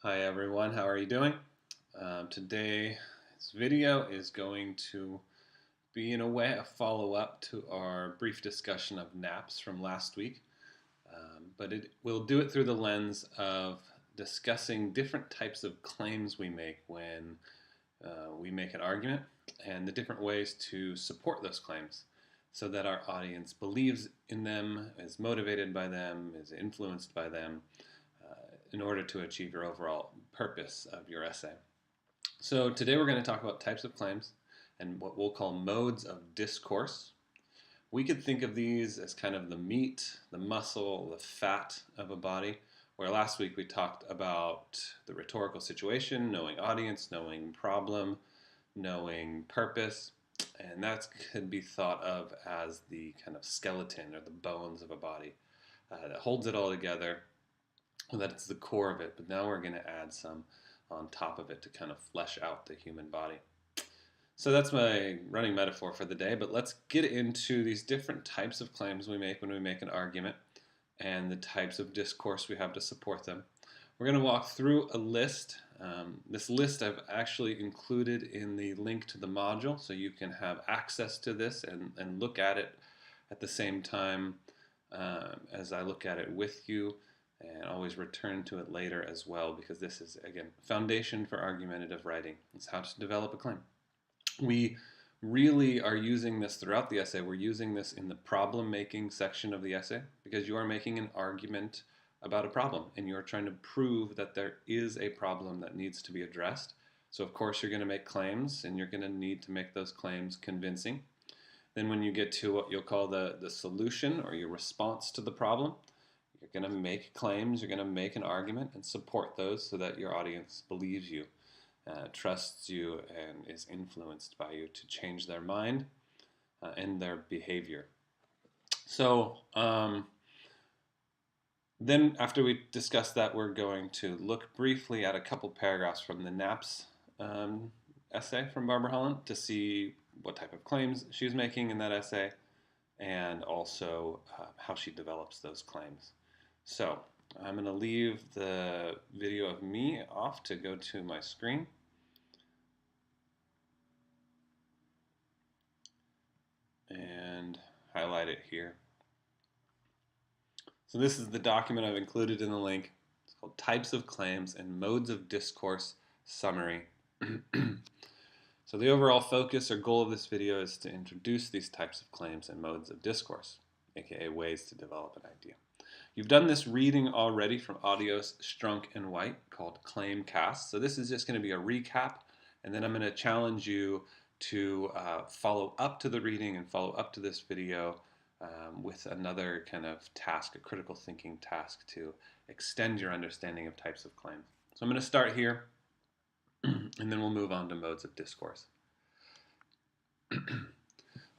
Hi everyone, how are you doing? Today's video is going to be in a way a follow-up to our brief discussion of naps from last week, but we'll do it through the lens of discussing different types of claims we make when we make an argument and the different ways to support those claims so that our audience believes in them, is motivated by them, is influenced by them, in order to achieve your overall purpose of your essay. So today we're going to talk about types of claims and what we'll call modes of discourse. We could think of these as kind of the meat, the muscle, the fat of a body, where last week we talked about the rhetorical situation, knowing audience, knowing problem, knowing purpose, and that could be thought of as the kind of skeleton or the bones of a body that holds it all together, that it's the core of it, but now we're going to add some on top of it to kind of flesh out the human body. So that's my running metaphor for the day, but let's get into these different types of claims we make when we make an argument and the types of discourse we have to support them. We're going to walk through a list. This list I've actually included in the link to the module, so you can have access to this and look at it at the same time as I look at it with you, and always return to it later as well, because this is, again, foundation for argumentative writing. It's how to develop a claim. We really are using this throughout the essay. We're using this in the problem-making section of the essay because you are making an argument about a problem and you're trying to prove that there is a problem that needs to be addressed. So of course you're going to make claims and you're going to need to make those claims convincing. Then when you get to what you'll call the solution or your response to the problem, you're going to make claims, you're going to make an argument and support those so that your audience believes you, trusts you, and is influenced by you to change their mind and their behavior. So then after we discuss that, we're going to look briefly at a couple paragraphs from the NAPS essay from Barbara Holland to see what type of claims she's making in that essay and also how she develops those claims. So I'm going to leave the video of me off to go to my screen. And highlight it here. So this is the document I've included in the link. It's called Types of Claims and Modes of Discourse Summary. So the overall focus or goal of this video is to introduce these types of claims and modes of discourse, aka ways to develop an idea. You've done this reading already from Audios, Strunk, and White called Claim Cast. So this is just going to be a recap, and then I'm going to challenge you to follow up to the reading and follow up to this video with another kind of task, a critical thinking task to extend your understanding of types of claims. So I'm going to start here, and then we'll move on to modes of discourse.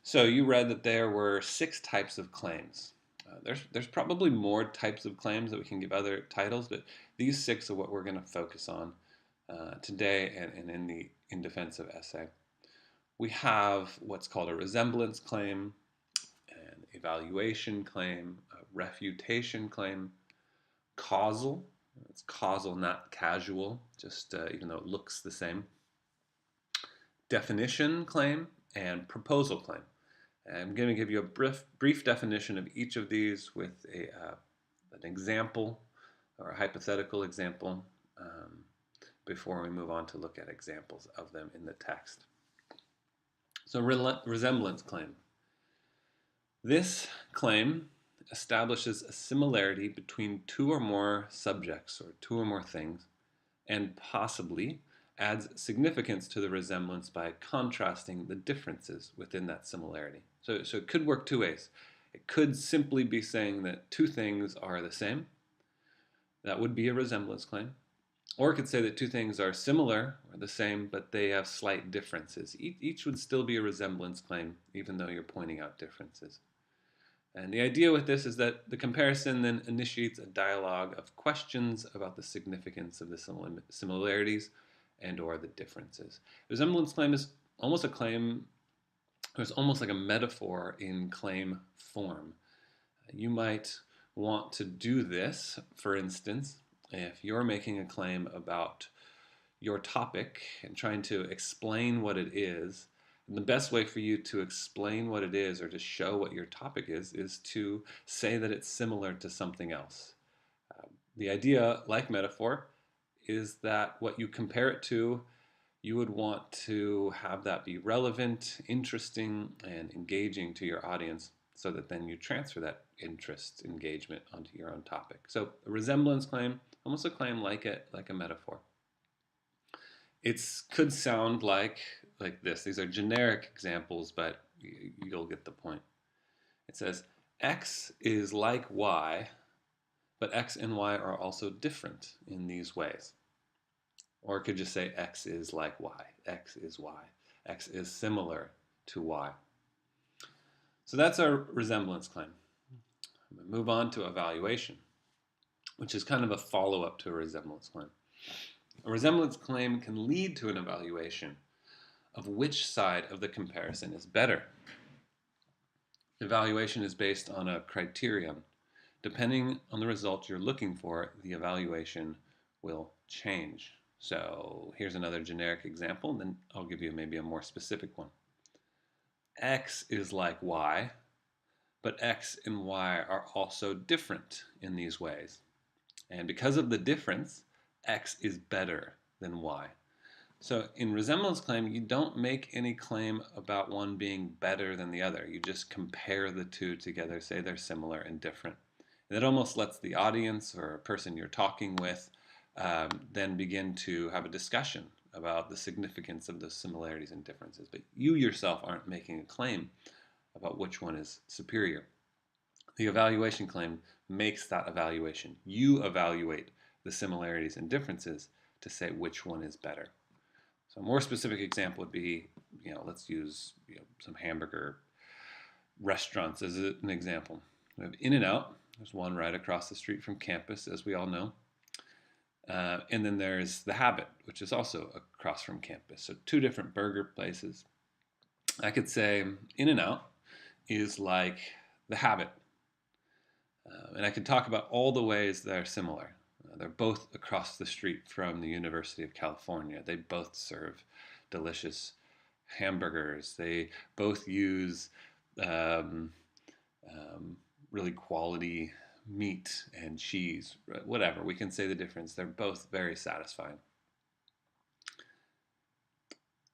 So you read that there were 6 types of claims. There's probably more types of claims that we can give other titles, but these 6 are what we're going to focus on today and in defensive essay. We have what's called a resemblance claim, an evaluation claim, a refutation claim, causal. It's causal, not casual, just even though it looks the same. Definition claim and proposal claim. I'm going to give you a brief definition of each of these with an example or a hypothetical example before we move on to look at examples of them in the text. So resemblance claim. This claim establishes a similarity between 2 or more subjects or 2 or more things, and possibly adds significance to the resemblance by contrasting the differences within that similarity. So it could work 2 ways. It could simply be saying that 2 things are the same. That would be a resemblance claim. Or it could say that 2 things are similar or the same, but they have slight differences. Each would still be a resemblance claim, even though you're pointing out differences. And the idea with this is that the comparison then initiates a dialogue of questions about the significance of the similarities and or the differences. Resemblance claim is almost a claim, or it's almost like a metaphor in claim form. You might want to do this, for instance, if you're making a claim about your topic and trying to explain what it is, and the best way for you to explain what it is or to show what your topic is to say that it's similar to something else. The idea, like metaphor, is that what you compare it to, you would want to have that be relevant, interesting, and engaging to your audience so that then you transfer that interest, engagement onto your own topic. So a resemblance claim, almost a claim like a metaphor. It could sound like this. These are generic examples, but you'll get the point. It says, X is like Y, but X and Y are also different in these ways. Or it could just say X is like Y, X is Y, X is similar to Y. So that's our resemblance claim. I'm going to move on to evaluation, which is kind of a follow-up to a resemblance claim. A resemblance claim can lead to an evaluation of which side of the comparison is better. Evaluation is based on a criterion. Depending on the result you're looking for, the evaluation will change. So here's another generic example, and then I'll give you maybe a more specific one. X is like Y, but X and Y are also different in these ways. And because of the difference, X is better than Y. So in resemblance claim, you don't make any claim about one being better than the other. You just compare the two together, say they're similar and different. And it almost lets the audience or a person you're talking with then begin to have a discussion about the significance of the similarities and differences. But you yourself aren't making a claim about which one is superior. The evaluation claim makes that evaluation. You evaluate the similarities and differences to say which one is better. So a more specific example would be, let's use some hamburger restaurants as an example. We have In-N-Out. There's one right across the street from campus, as we all know. And then there's The Habit, which is also across from campus. So two different burger places. I could say In-N-Out is like The Habit. And I could talk about all the ways they're similar. They're both across the street from the University of California. They both serve delicious hamburgers. They both use really quality meat and cheese, whatever. We can say the difference. They're both very satisfying.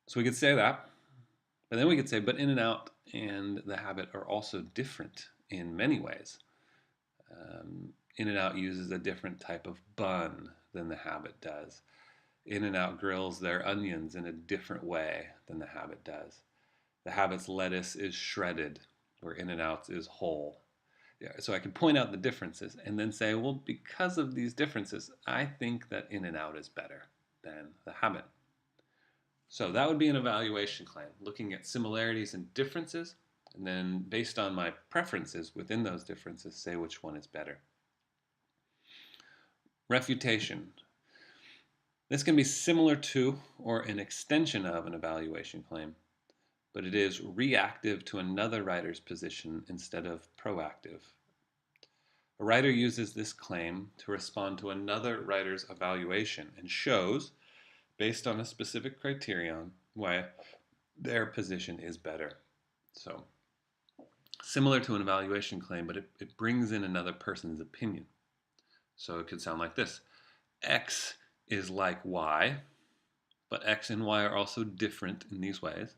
So we could say that. But then we could say, but In-N-Out and The Habit are also different in many ways. In-N-Out uses a different type of bun than The Habit does. In-N-Out grills their onions in a different way than The Habit does. The Habit's lettuce is shredded, where In-N-Out's is whole. Yeah, so I can point out the differences and then say, well, because of these differences, I think that In-N-Out is better than The Habit. So that would be an evaluation claim, looking at similarities and differences, and then based on my preferences within those differences, say which one is better. Refutation. This can be similar to or an extension of an evaluation claim, but it is reactive to another writer's position instead of proactive. A writer uses this claim to respond to another writer's evaluation and shows, based on a specific criterion, why their position is better. So, similar to an evaluation claim, but it brings in another person's opinion. So it could sound like this. X is like Y, but X and Y are also different in these ways.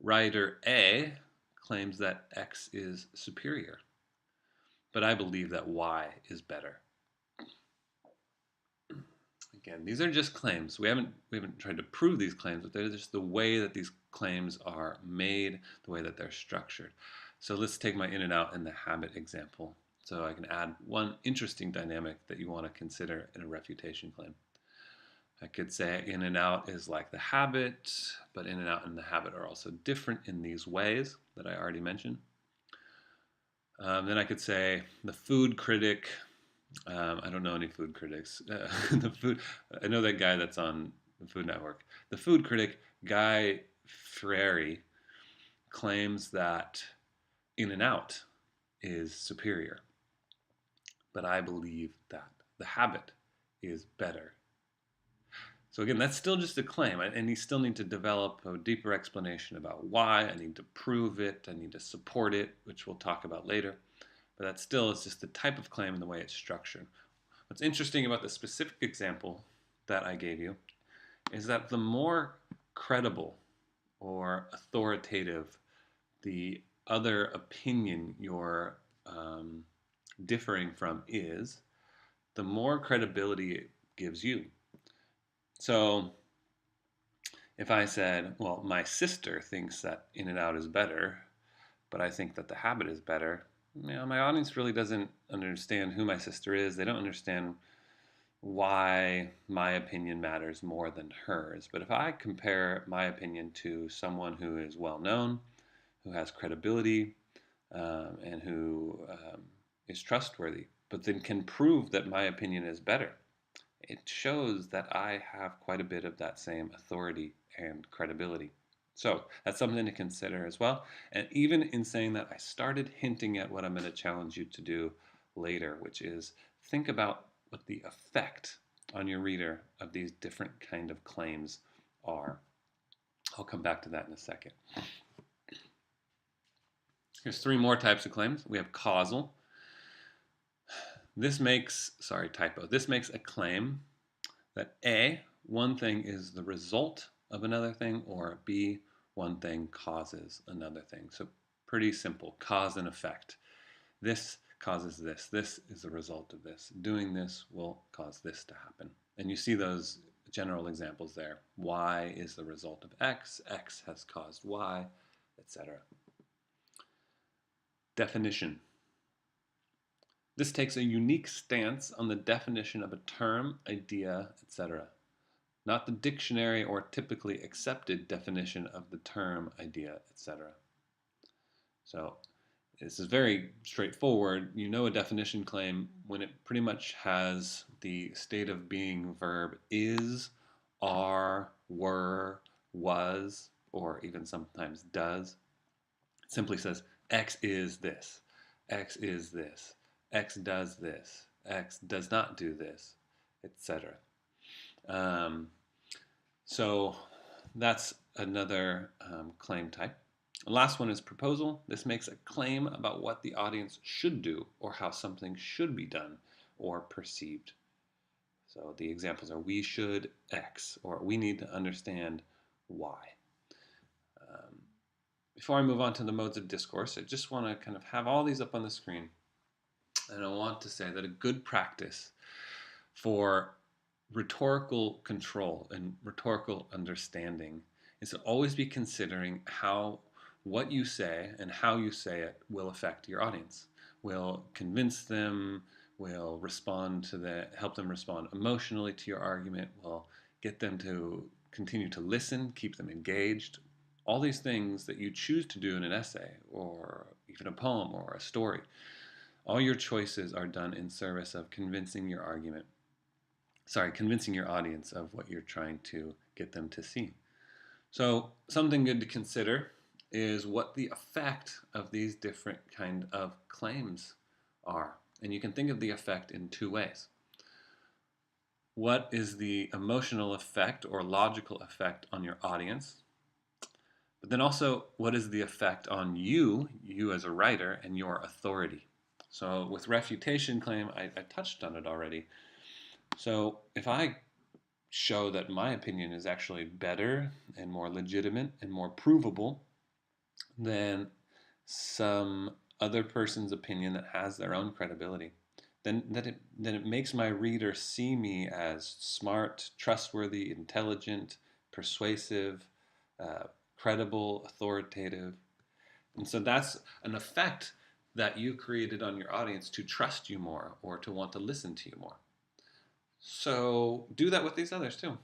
Writer A claims that X is superior, but I believe that Y is better. Again, these are just claims. We haven't tried to prove these claims, but they're just the way that these claims are made, the way that they're structured. So let's take my In-N-Out and The Habit example. So I can add one interesting dynamic that you want to consider in a refutation claim. I could say In-N-Out is like The Habit, but In-N-Out and The Habit are also different in these ways that I already mentioned. Then I could say the food critic. I don't know any food critics. I know that guy that's on the Food Network. The food critic, Guy Fieri, claims that In-N-Out is superior. But I believe that The Habit is better. So again, that's still just a claim, and you still need to develop a deeper explanation about why. I need to prove it. I need to support it, which we'll talk about later. But that still is just the type of claim and the way it's structured. What's interesting about the specific example that I gave you is that the more credible or authoritative the other opinion you're differing from is, the more credibility it gives you. So if I said, well, my sister thinks that In-N-Out is better, but I think that the Habit is better, my audience really doesn't understand who my sister is. They don't understand why my opinion matters more than hers. But if I compare my opinion to someone who is well known, who has credibility, and who is trustworthy, but then can prove that my opinion is better, it shows that I have quite a bit of that same authority and credibility. So that's something to consider as well. And even in saying that, I started hinting at what I'm going to challenge you to do later, which is think about what the effect on your reader of these different kind of claims are. I'll come back to that in a second. Here's three more types of claims. We have causal. This makes a claim that A, one thing is the result of another thing, or B, one thing causes another thing. So pretty simple, cause and effect. This causes this. This is the result of this. Doing this will cause this to happen. And you see those general examples there. Y is the result of X. X has caused Y, etc. Definition. This takes a unique stance on the definition of a term, idea, etc., not the dictionary or typically accepted definition of the term, idea, etc. So this is very straightforward. You know a definition claim when it pretty much has the state of being verb is, are, were, was, or even sometimes does. It simply says X is this, X is this, X does this, X does not do this, etc. So that's another claim type. The last one is proposal. This makes a claim about what the audience should do or how something should be done or perceived. So the examples are we should X, or we need to understand Y. Before I move on to the modes of discourse, I just want to kind of have all these up on the screen. And I want to say that a good practice for rhetorical control and rhetorical understanding is to always be considering how what you say and how you say it will affect your audience, will convince them, will help them respond emotionally to your argument, will get them to continue to listen, keep them engaged. All these things that you choose to do in an essay or even a poem or a story, all your choices are done in service of convincing your audience of what you're trying to get them to see. So something good to consider is what the effect of these different kind of claims are. And you can think of the effect in two ways. What is the emotional effect or logical effect on your audience? But then also, what is the effect on you as a writer, and your authority? So with refutation claim, I touched on it already. So if I show that my opinion is actually better and more legitimate and more provable than some other person's opinion that has their own credibility, then it makes my reader see me as smart, trustworthy, intelligent, persuasive, credible, authoritative. And so that's an effect that you created on your audience to trust you more or to want to listen to you more. So do that with these others too.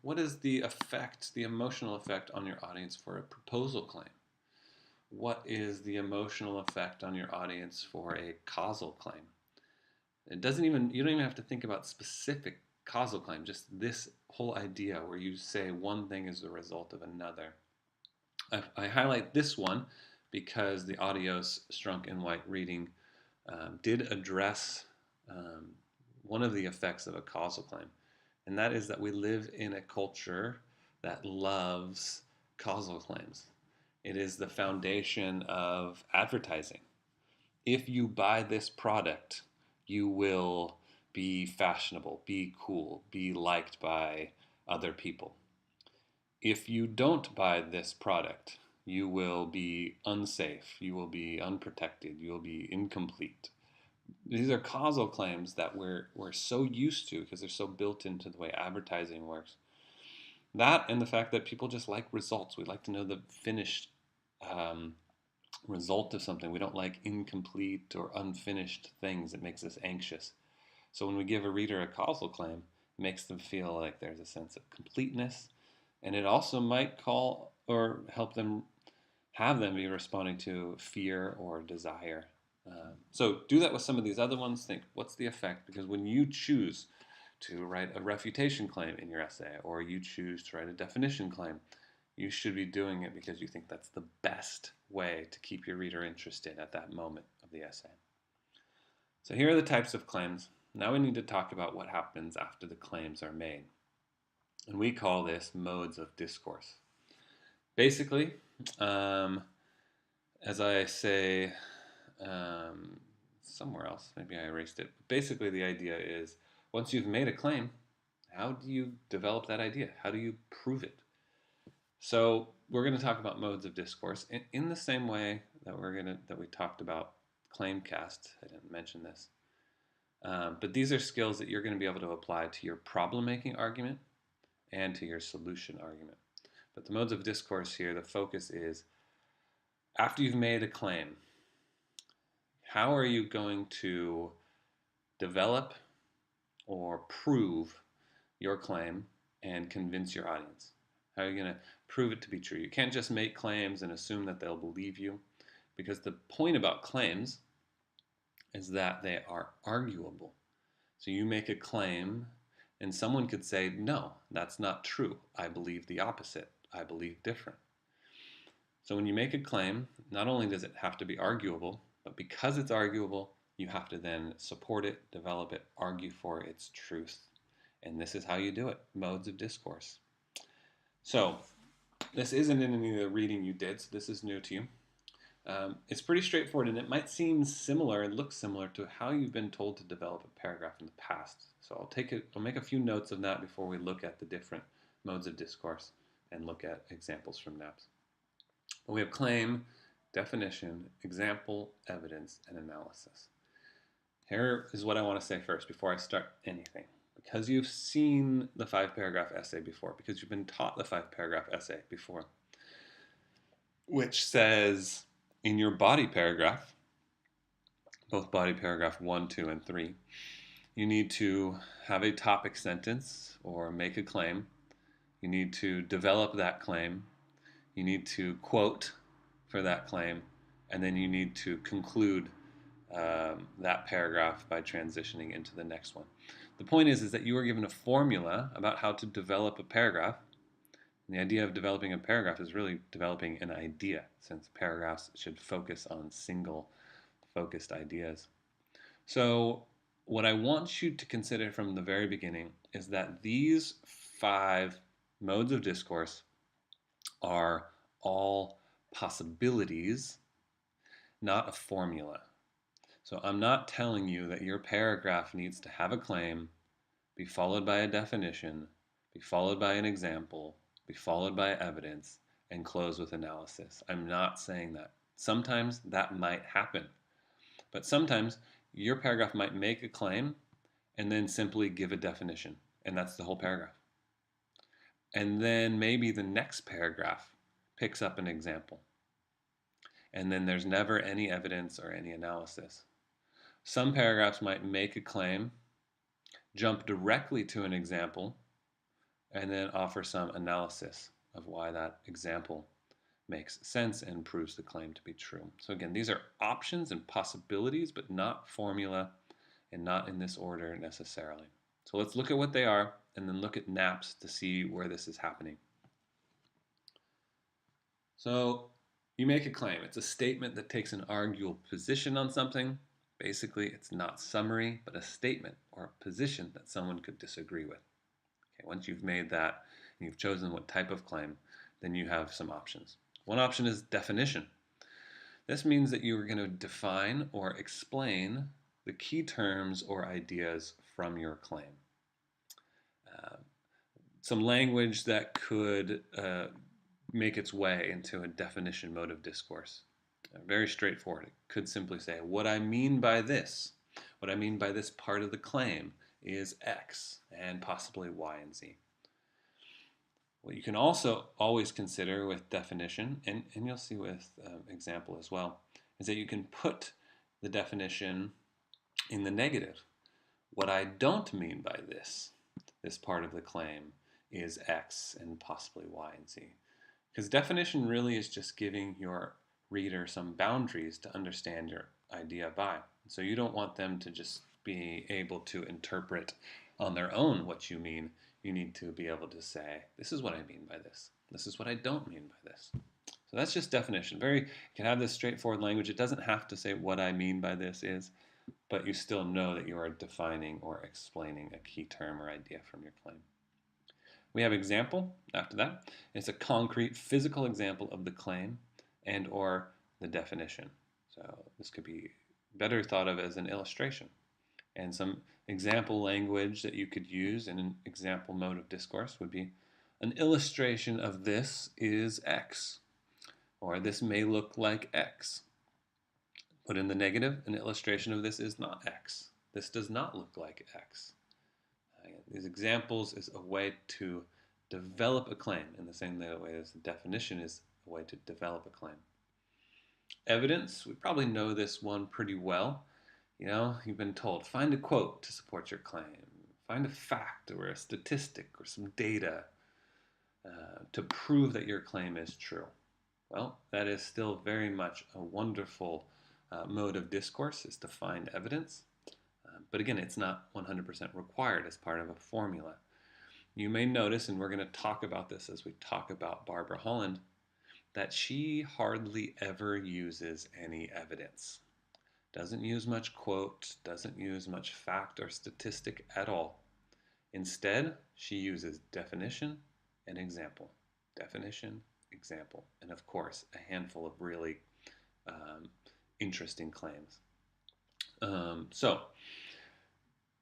What is the effect, the emotional effect on your audience for a proposal claim? What is the emotional effect on your audience for a causal claim? You don't even have to think about specific causal claim, just this whole idea where you say one thing is the result of another. I highlight this one because the Adios Strunk and White reading did address one of the effects of a causal claim, and that is that we live in a culture that loves causal claims. It is the foundation of advertising. If you buy this product, you will be fashionable, be cool, be liked by other people. If you don't buy this product, you will be unsafe, you will be unprotected, you will be incomplete. These are causal claims that we're so used to because they're so built into the way advertising works. That and the fact that people just like results. We like to know the finished um, result of something. We don't like incomplete or unfinished things. It makes us anxious. So when we give a reader a causal claim, it makes them feel like there's a sense of completeness, and it also might call or help them have them be responding to fear or desire. So do that with some of these other ones. Think, what's the effect? Because when you choose to write a refutation claim in your essay, or you choose to write a definition claim, you should be doing it because you think that's the best way to keep your reader interested at that moment of the essay. So here are the types of claims. Now we need to talk about what happens after the claims are made. And we call this modes of discourse. Basically, as I say somewhere else, maybe I erased it. Basically, the idea is once you've made a claim, how do you develop that idea? How do you prove it? So we're going to talk about modes of discourse in the same way that we talked about claim cast. I didn't mention this, but these are skills that you're going to be able to apply to your problem-making argument and to your solution argument. But the modes of discourse here, the focus is after you've made a claim, how are you going to develop or prove your claim and convince your audience? How are you going to prove it to be true? You can't just make claims and assume that they'll believe you, because the point about claims is that they are arguable. So you make a claim and someone could say, no, that's not true. I believe the opposite. I believe different. So when you make a claim, not only does it have to be arguable, but because it's arguable, you have to then support it, develop it, argue for its truth. And this is how you do it, modes of discourse. So this isn't in any of the reading you did, so this is new to you. It's pretty straightforward, and it might seem similar and look similar to how you've been told to develop a paragraph in the past. So I'll make a few notes of that before we look at the different modes of discourse and look at examples from NAPS. We have claim, definition, example, evidence, and analysis. Here is what I want to say first before I start anything. Because you've seen the 5-paragraph essay before, because you've been taught the 5-paragraph essay before, which says in your body paragraph, both body paragraph 1, 2, and 3, you need to have a topic sentence or make a claim. You need to develop that claim. You need to quote for that claim, and then you need to conclude that paragraph by transitioning into the next one. The point is that you are given a formula about how to develop a paragraph. And the idea of developing a paragraph is really developing an idea, since paragraphs should focus on single focused ideas. So what I want you to consider from the very beginning is that these 5 modes of discourse are all possibilities, not a formula. So I'm not telling you that your paragraph needs to have a claim, be followed by a definition, be followed by an example, be followed by evidence, and close with analysis. I'm not saying that. Sometimes that might happen. But sometimes your paragraph might make a claim and then simply give a definition, and that's the whole paragraph. And then maybe the next paragraph picks up an example. And then there's never any evidence or any analysis. Some paragraphs might make a claim, jump directly to an example, and then offer some analysis of why that example makes sense and proves the claim to be true. So again, these are options and possibilities, but not formula and not in this order necessarily. So let's look at what they are and then look at NAPS to see where this is happening. So you make a claim. It's a statement that takes an arguable position on something. Basically, it's not summary, but a statement or a position that someone could disagree with. Okay, once you've made that and you've chosen what type of claim, then you have some options. One option is definition. This means that you are going to define or explain the key terms or ideas from your claim. Uh, some language that could make its way into a definition mode of discourse. Very straightforward. It could simply say, what I mean by this, what I mean by this part of the claim is X and possibly Y and Z. What you can also always consider with definition, and you'll see with example as well, is that you can put the definition in the negative. What I don't mean by this part of the claim is X and possibly Y and Z. Because definition really is just giving your reader some boundaries to understand your idea by. So you don't want them to just be able to interpret on their own what you mean. You need to be able to say, this is what I mean by this. This is what I don't mean by this. So that's just definition. You can have this straightforward language. It doesn't have to say what I mean by this is, but you still know that you are defining or explaining a key term or idea from your claim. We have example after that. It's a concrete physical example of the claim and or the definition. So this could be better thought of as an illustration. And some example language that you could use in an example mode of discourse would be an illustration of this is X, or this may look like X. Put in the negative, an illustration of this is not X. This does not look like X. These examples is a way to develop a claim in the same way as the definition is a way to develop a claim. Evidence, we probably know this one pretty well. You know, you've been told, find a quote to support your claim. Find a fact or a statistic or some data to prove that your claim is true. Well, that is still very much a wonderful mode of discourse, is to find evidence. But again, it's not 100% required as part of a formula. You may notice, and we're going to talk about this as we talk about Barbara Holland, that she hardly ever uses any evidence. Doesn't use much quote, doesn't use much fact or statistic at all. Instead, she uses definition and example. Definition, example, and of course, a handful of really interesting claims. So,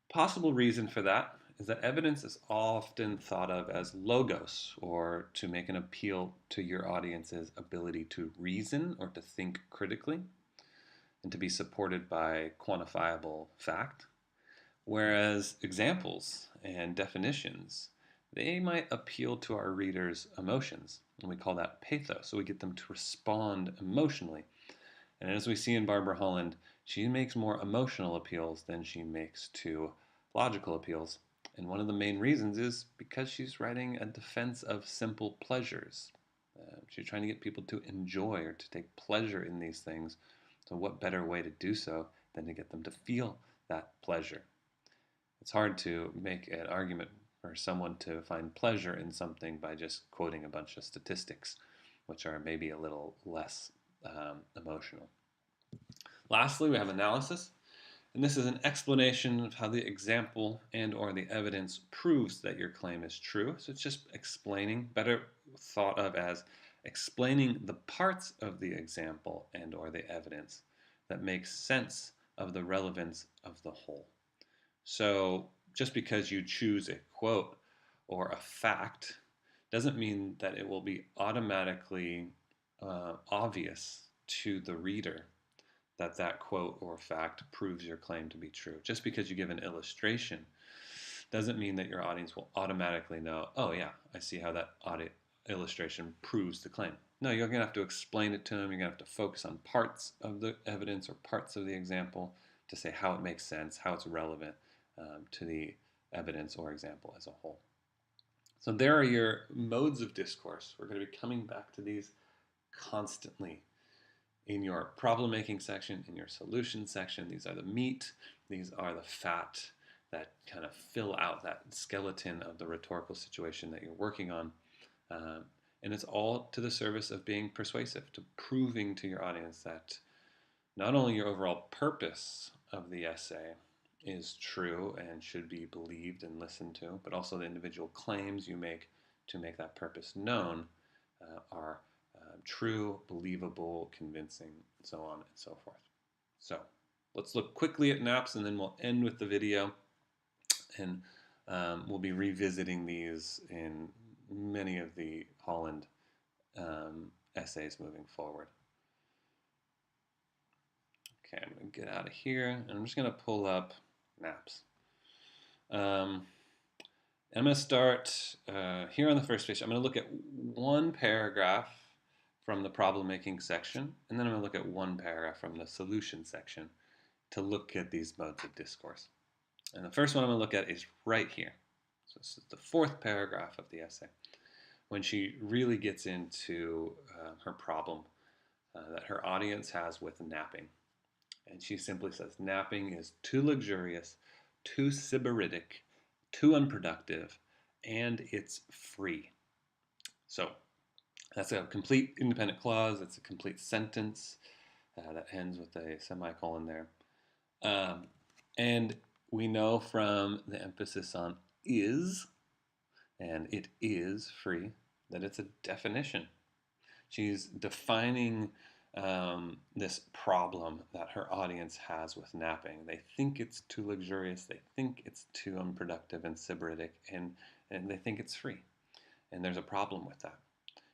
possible reason for that is that evidence is often thought of as logos, or to make an appeal to your audience's ability to reason or to think critically, and to be supported by quantifiable fact. Whereas examples and definitions, they might appeal to our readers' emotions, and we call that pathos, so we get them to respond emotionally. And as we see in Barbara Holland, she makes more emotional appeals than she makes to logical appeals. And one of the main reasons is because she's writing a defense of simple pleasures. She's trying to get people to enjoy or to take pleasure in these things. So what better way to do so than to get them to feel that pleasure? It's hard to make an argument for someone to find pleasure in something by just quoting a bunch of statistics, which are maybe a little less emotional. Lastly, we have analysis. And this is an explanation of how the example and or the evidence proves that your claim is true. So it's just explaining, better thought of as explaining the parts of the example and or the evidence that makes sense of the relevance of the whole. So just because you choose a quote or a fact doesn't mean that it will be automatically obvious to the reader that that quote or fact proves your claim to be true. Just because you give an illustration doesn't mean that your audience will automatically know, oh yeah, I see how that illustration proves the claim. No, you're going to have to explain it to them. You're going to have to focus on parts of the evidence or parts of the example to say how it makes sense, how it's relevant to the evidence or example as a whole. So there are your modes of discourse. We're going to be coming back to these constantly in your problem-making section, in your solution section. These are the meat, these are the fat that kind of fill out that skeleton of the rhetorical situation that you're working on. And it's all to the service of being persuasive, to proving to your audience that not only your overall purpose of the essay is true and should be believed and listened to, but also the individual claims you make to make that purpose known are true, believable, convincing, and so on and so forth. So let's look quickly at naps and then we'll end with the video. And we'll be revisiting these in many of the Holland essays moving forward. Okay, I'm going to get out of here, and I'm just going to pull up naps. I'm going to start here on the first page. I'm going to look at one paragraph from the problem-making section, and then I'm going to look at one paragraph from the solution section to look at these modes of discourse. And the first one I'm going to look at is right here. So this is the fourth paragraph of the essay, when she really gets into her problem that her audience has with napping. And she simply says, napping is too luxurious, too sybaritic, too unproductive, and it's free. So that's a complete independent clause. It's a complete sentence that ends with a semicolon there. And we know from the emphasis on is, and it is free, that it's a definition. She's defining this problem that her audience has with napping. They think it's too luxurious, they think it's too unproductive and sybaritic, and they think it's free. And there's a problem with that.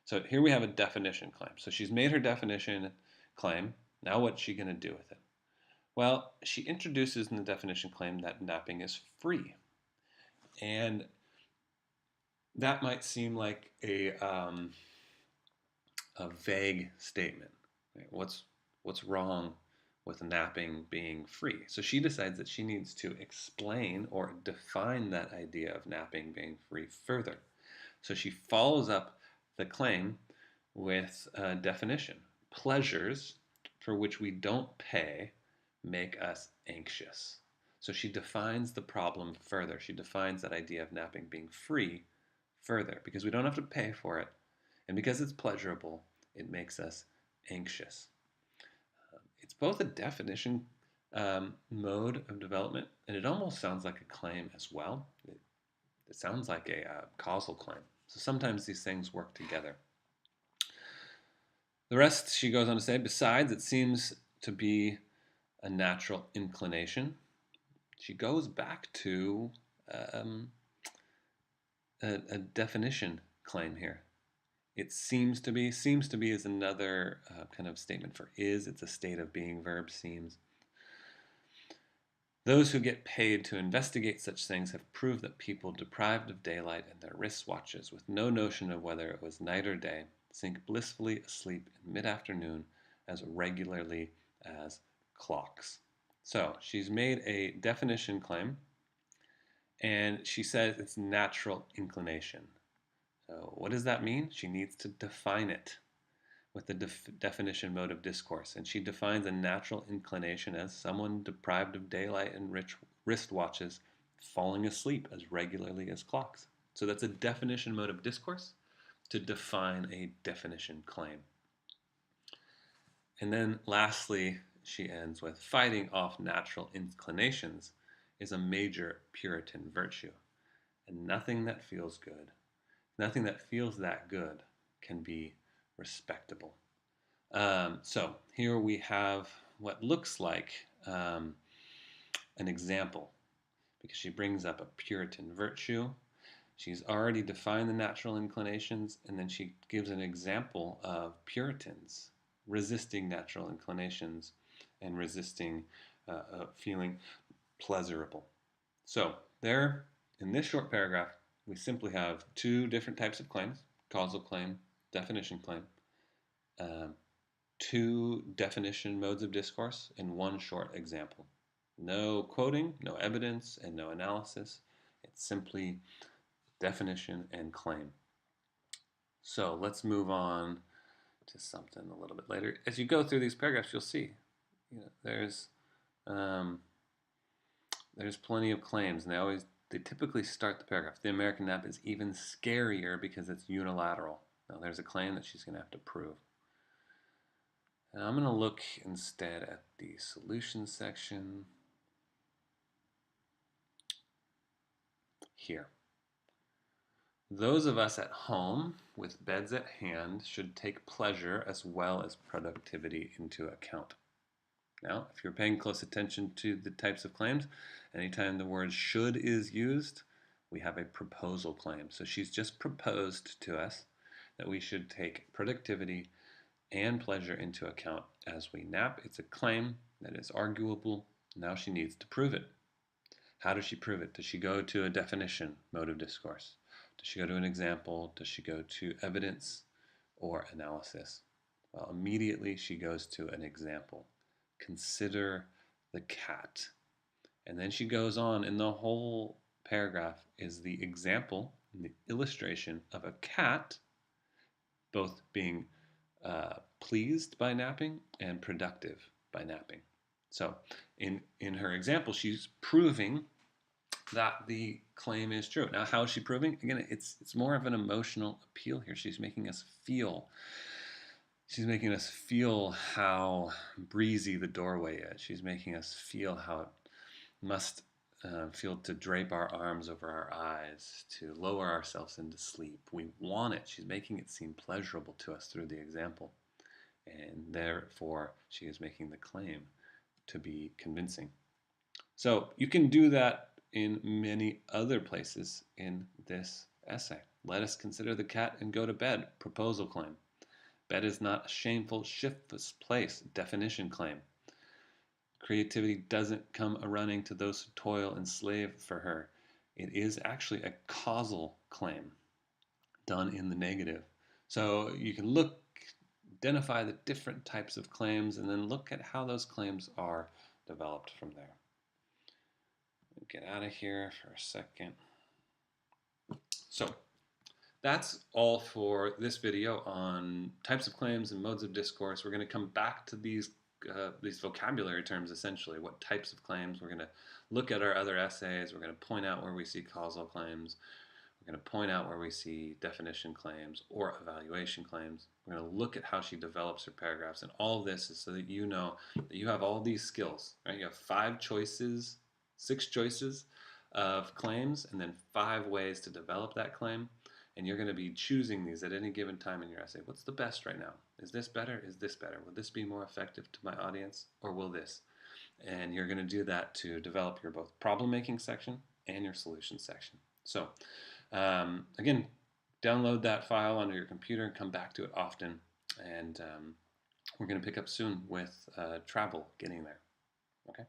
So here we have a definition claim. So she's made her definition claim. Now what's she going to do with it? Well, she introduces in the definition claim that napping is free. And that might seem like a vague statement. Right? What's wrong with napping being free? So she decides that she needs to explain or define that idea of napping being free further. So she follows up the claim with a definition. Pleasures for which we don't pay make us anxious. So she defines the problem further. She defines that idea of napping being free further, because we don't have to pay for it, and because it's pleasurable, it makes us anxious. It's both a definition mode of development, and it almost sounds like a claim as well. It sounds like a causal claim. So sometimes these things work together. The rest, she goes on to say, besides, it seems to be a natural inclination. She goes back to a definition claim here. It seems to be is another kind of statement for is. It's a state of being, verb seems. Those who get paid to investigate such things have proved that people deprived of daylight and their wristwatches, with no notion of whether it was night or day, sink blissfully asleep in mid-afternoon as regularly as clocks. So she's made a definition claim, and she says it's natural inclination. So what does that mean? She needs to define it with the definition mode of discourse. And she defines a natural inclination as someone deprived of daylight and wristwatches falling asleep as regularly as clocks. So that's a definition mode of discourse to define a definition claim. And then lastly, she ends with, fighting off natural inclinations is a major Puritan virtue, and nothing that feels good, nothing that feels that good can be respectable. So here we have what looks like an example, because she brings up a Puritan virtue. She's already defined the natural inclinations, and then she gives an example of Puritans resisting natural inclinations and resisting feeling pleasurable. So there, in this short paragraph, we simply have two different types of claims, causal claim, definition claim, two definition modes of discourse, and one short example. No quoting, no evidence, and no analysis. It's simply definition and claim. So let's move on to something a little bit later. As you go through these paragraphs, you'll see there's plenty of claims, and they typically start the paragraph. The American nap is even scarier because it's unilateral. Now there's a claim that she's going to have to prove. And I'm going to look instead at the solution section. here. Those of us at home with beds at hand should take pleasure as well as productivity into account. Now, if you're paying close attention to the types of claims, anytime the word should is used, we have a proposal claim. So she's just proposed to us that we should take productivity and pleasure into account as we nap. It's a claim that is arguable. Now she needs to prove it. How does she prove it? Does she go to a definition, mode of discourse? Does she go to an example? Does she go to evidence or analysis? Well, immediately she goes to an example. Consider the cat. And then she goes on, and the whole paragraph is the example, the illustration of a cat both being pleased by napping and productive by napping. So in her example, she's proving that the claim is true. Now, how is she proving? Again, it's more of an emotional appeal here. She's making us feel how breezy the doorway is. She's making us feel how it must feel to drape our arms over our eyes, to lower ourselves into sleep. We want it. She's making it seem pleasurable to us through the example. And therefore, she is making the claim to be convincing. So you can do that in many other places in this essay. Let us consider the cat and go to bed. Proposal claim. Bed is not a shameful, shiftless place. Definition claim. Creativity doesn't come a-running to those who toil and slave for her. It is actually a causal claim done in the negative. So you can identify the different types of claims, and then look at how those claims are developed from there. Get out of here for a second. So that's all for this video on types of claims and modes of discourse. We're going to come back to these vocabulary terms, essentially. What types of claims? We're going to look at our other essays. We're going to point out where we see causal claims. We're going to point out where we see definition claims or evaluation claims. We're going to look at how she develops her paragraphs. And all of this is so that you know that you have all these skills. Right? You have 6 choices of claims, and then 5 ways to develop that claim. And you're going to be choosing these at any given time in your essay. What's the best right now? Is this better? Is this better? Will this be more effective to my audience, or will this? And you're going to do that to develop your both problem-making section and your solution section. So again, download that file onto your computer and come back to it often. And we're going to pick up soon with travel getting there. Okay.